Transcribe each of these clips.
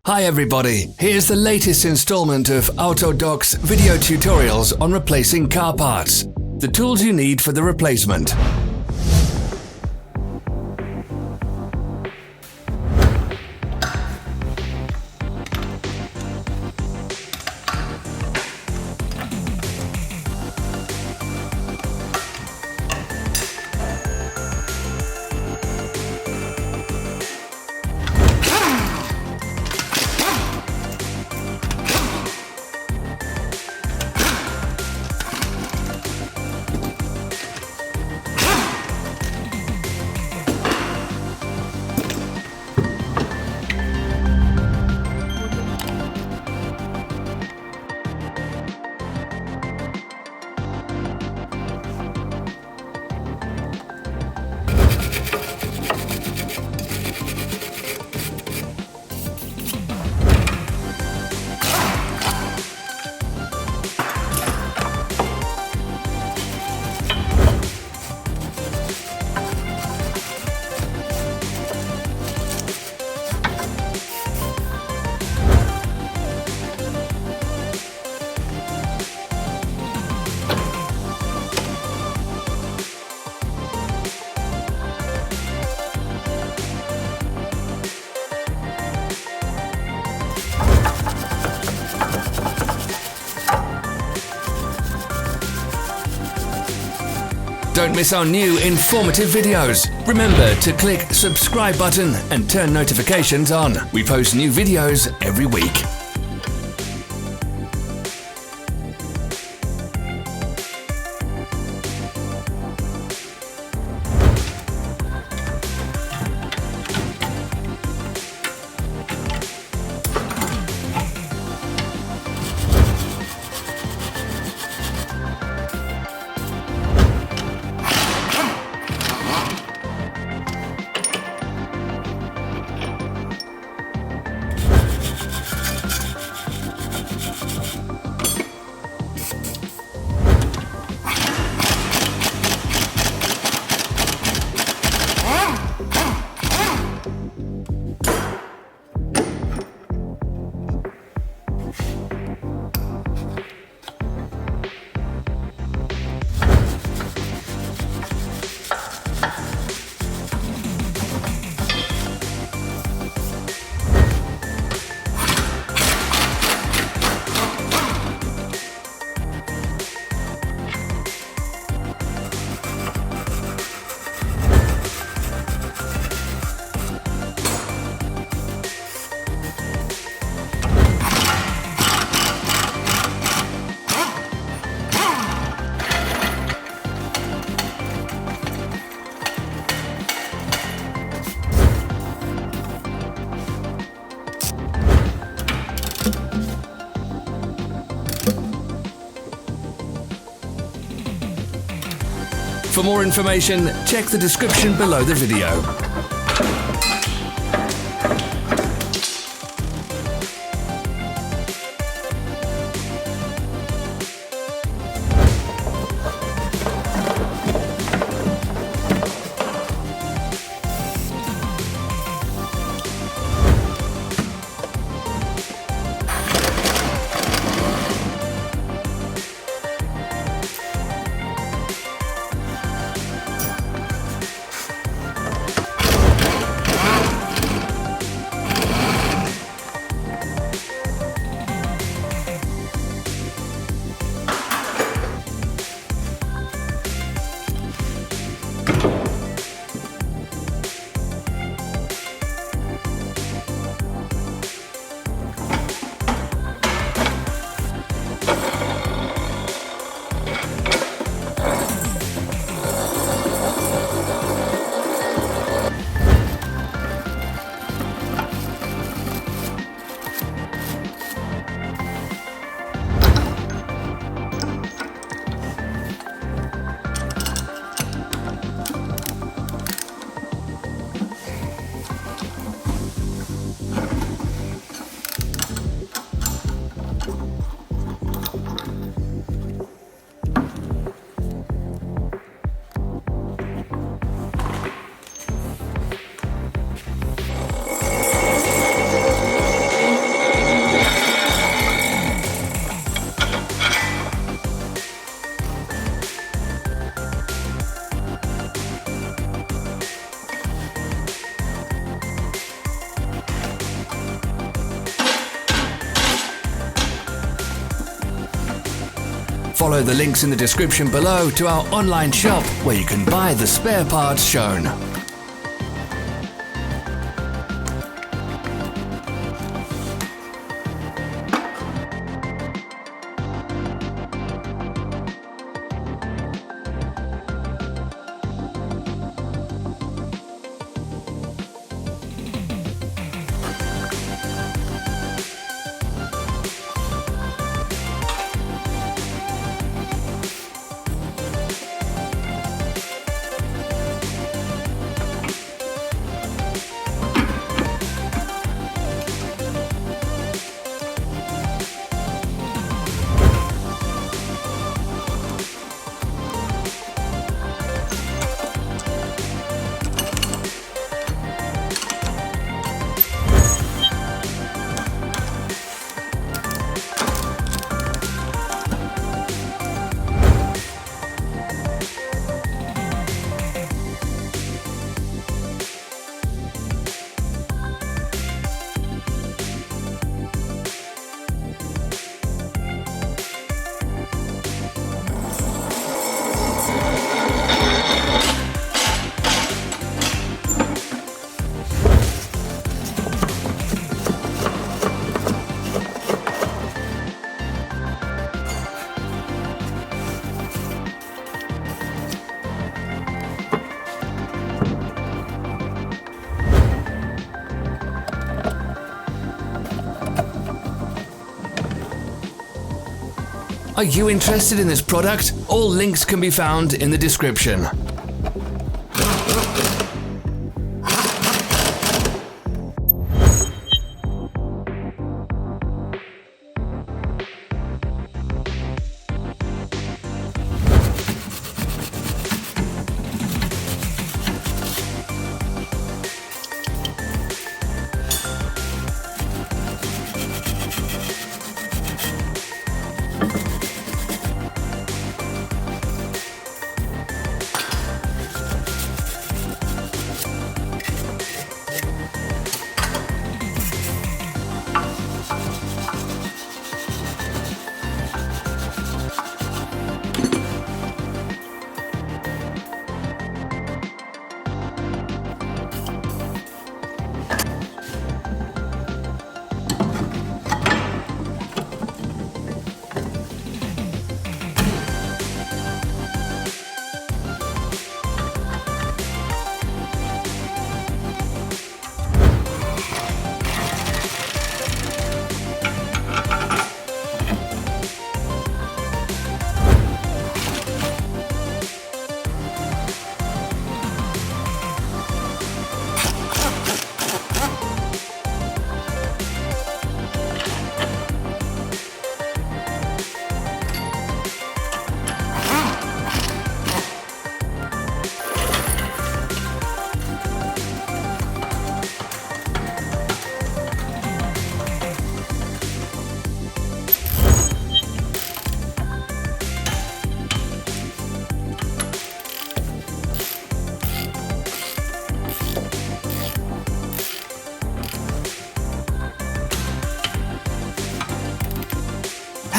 Hi everybody, here's the latest installment of Autodoc's video tutorials on replacing car parts. The tools you need for the replacement. Don't miss our new informative videos. Remember to click subscribe button and turn notifications on. We post new videos every week. For more information, check the description below the video. Follow the links in the description below to our online shop where you can buy the spare parts shown. Are you interested in this product? All links can be found in the description.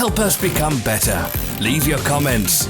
Help us become better. Leave your comments.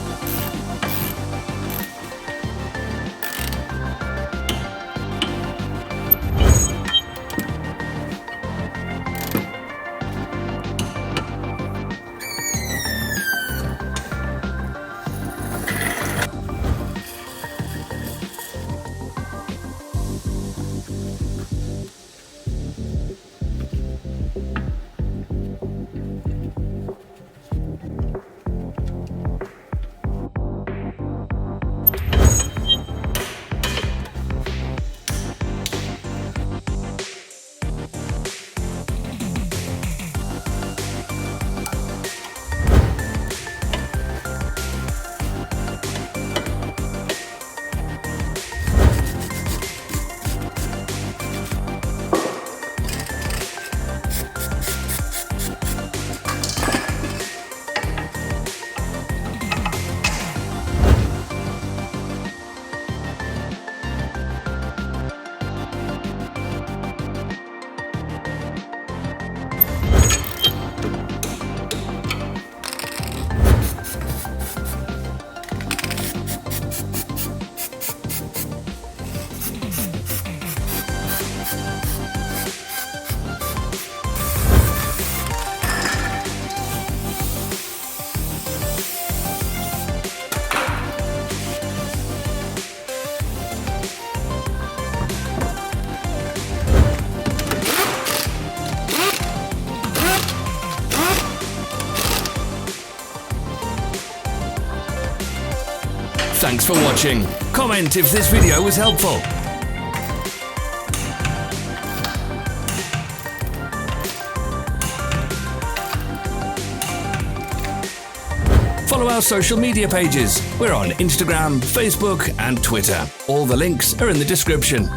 Thanks for watching. Comment if this video was helpful. Follow our social media pages. We're on Instagram, Facebook and Twitter. All the links are in the description.